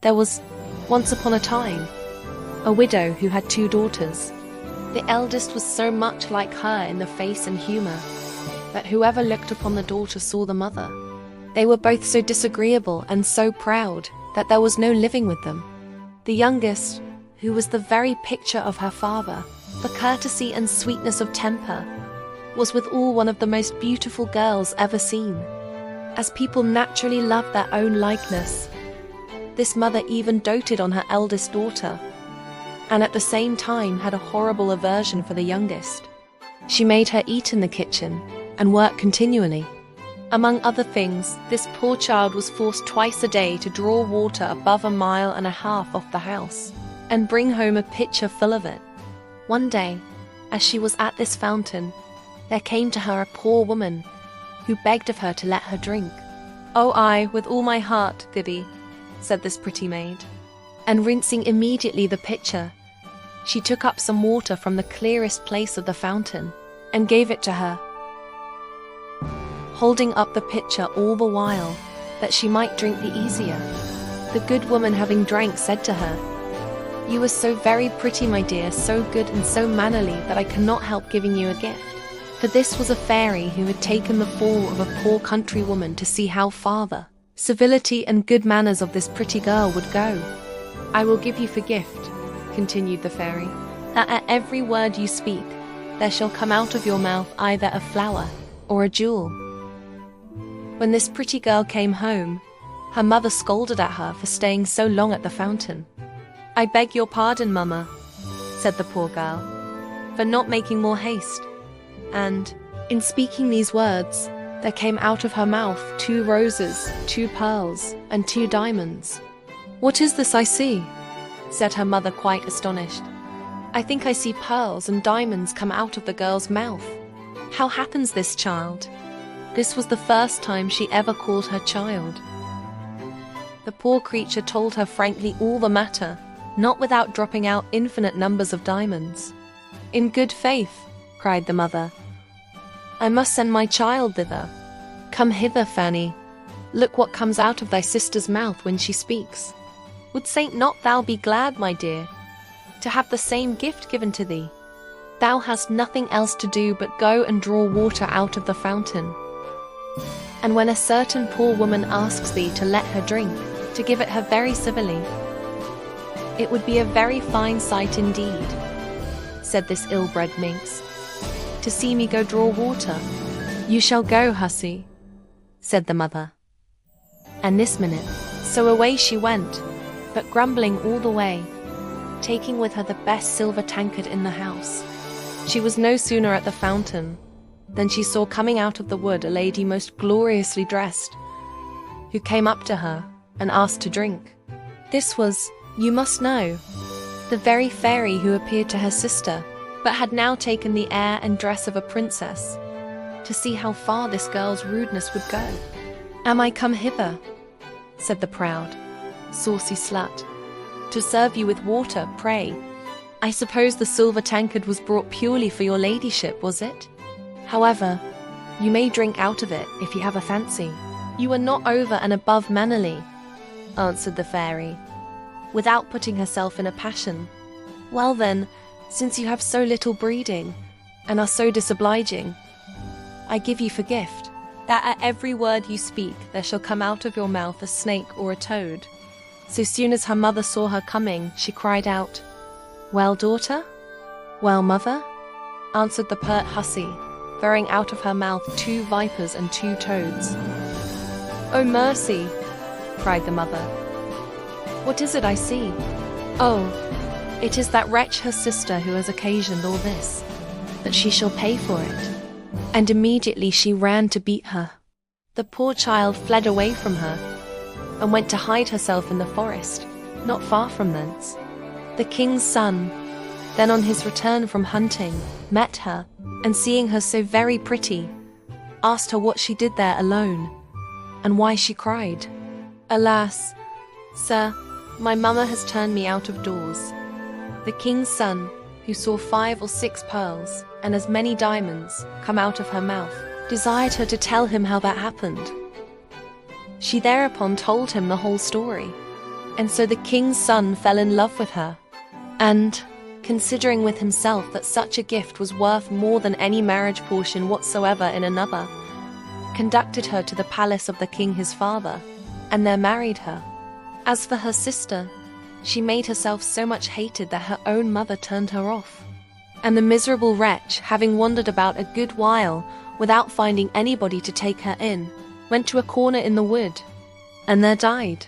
There was, once upon a time, a widow who had 2 daughters. The eldest was so much like her in the face and humor that whoever looked upon the daughter saw the mother. They were both so disagreeable and so proud that there was no living with them. The youngest, who was the very picture of her father, for courtesy and sweetness of temper, was withal one of the most beautiful girls ever seen. As people naturally love their own likeness, this mother even doted on her eldest daughter, and at the same time had a horrible aversion for the youngest. She made her eat in the kitchen and work continually. Among other things, this poor child was forced twice a day to draw water above 1.5 miles off the house and bring home a pitcher full of it. One day, as she was at this fountain, there came to her a poor woman who begged of her to let her drink. "Oh, I, with all my heart, Thibby," said this pretty maid. And rinsing immediately the pitcher, she took up some water from the clearest place of the fountain and gave it to her, holding up the pitcher all the while, that she might drink the easier. The good woman, having drank, said to her, "You are so very pretty, my dear, so good and so mannerly, that I cannot help giving you a gift." For this was a fairy who had taken the form of a poor country woman to see how far the civility and good manners of this pretty girl would go. "I will give you for gift," continued the fairy, "that at every word you speak, there shall come out of your mouth either a flower or a jewel." When this pretty girl came home, her mother scolded at her for staying so long at the fountain. "I beg your pardon, mamma," said the poor girl, "for not making more haste." And, in speaking these words, there came out of her mouth 2 roses, 2 pearls, and 2 diamonds. "What is this I see?" said her mother, quite astonished. "I think I see pearls and diamonds come out of the girl's mouth. How happens this, child?" This was the first time she ever called her child. The poor creature told her frankly all the matter, not without dropping out infinite numbers of diamonds. "In good faith," cried the mother, "I must send my child thither. Come hither, Fanny. Look what comes out of thy sister's mouth when she speaks. Would Saint not thou be glad, my dear, to have the same gift given to thee? Thou hast nothing else to do but go and draw water out of the fountain. And when a certain poor woman asks thee to let her drink, to give it her very civilly. It would be a very fine sight indeed," said this ill-bred minx, "to see me go draw water." "You shall go, hussy," said the mother. And this minute, so away she went, but grumbling all the way, taking with her the best silver tankard in the house. She was no sooner at the fountain than she saw coming out of the wood a lady most gloriously dressed, who came up to her and asked to drink. This was, you must know, the very fairy who appeared to her sister, but had now taken the air and dress of a princess, to see how far this girl's rudeness would go. "Am I come hither," said the proud, saucy slut, "to serve you with water, pray? I suppose the silver tankard was brought purely for your ladyship, was it? However, you may drink out of it if you have a fancy." "You are not over and above mannerly," answered the fairy, without putting herself in a passion. "Well then, since you have so little breeding, and are so disobliging, I give you for gift, that at every word you speak there shall come out of your mouth a snake or a toad." So soon as her mother saw her coming, she cried out, "Well, daughter?" "Well, mother?" answered the pert hussy, throwing out of her mouth 2 vipers and 2 toads. "Oh, mercy!" cried the mother. "What is it I see? Oh, it is that wretch her sister who has occasioned all this, but she shall pay for it." And immediately she ran to beat her. The poor child fled away from her, and went to hide herself in the forest, not far from thence. The king's son, then on his return from hunting, met her, and seeing her so very pretty, asked her what she did there alone, and why she cried. "Alas, sir, my mamma has turned me out of doors." The king's son, who saw 5 or 6 pearls and as many diamonds come out of her mouth, desired her to tell him how that happened. She thereupon told him the whole story. And so the king's son fell in love with her, and, considering with himself that such a gift was worth more than any marriage portion whatsoever in another, conducted her to the palace of the king his father, and there married her. As for her sister, she made herself so much hated that her own mother turned her off. And the miserable wretch, having wandered about a good while without finding anybody to take her in, went to a corner in the wood, and there died.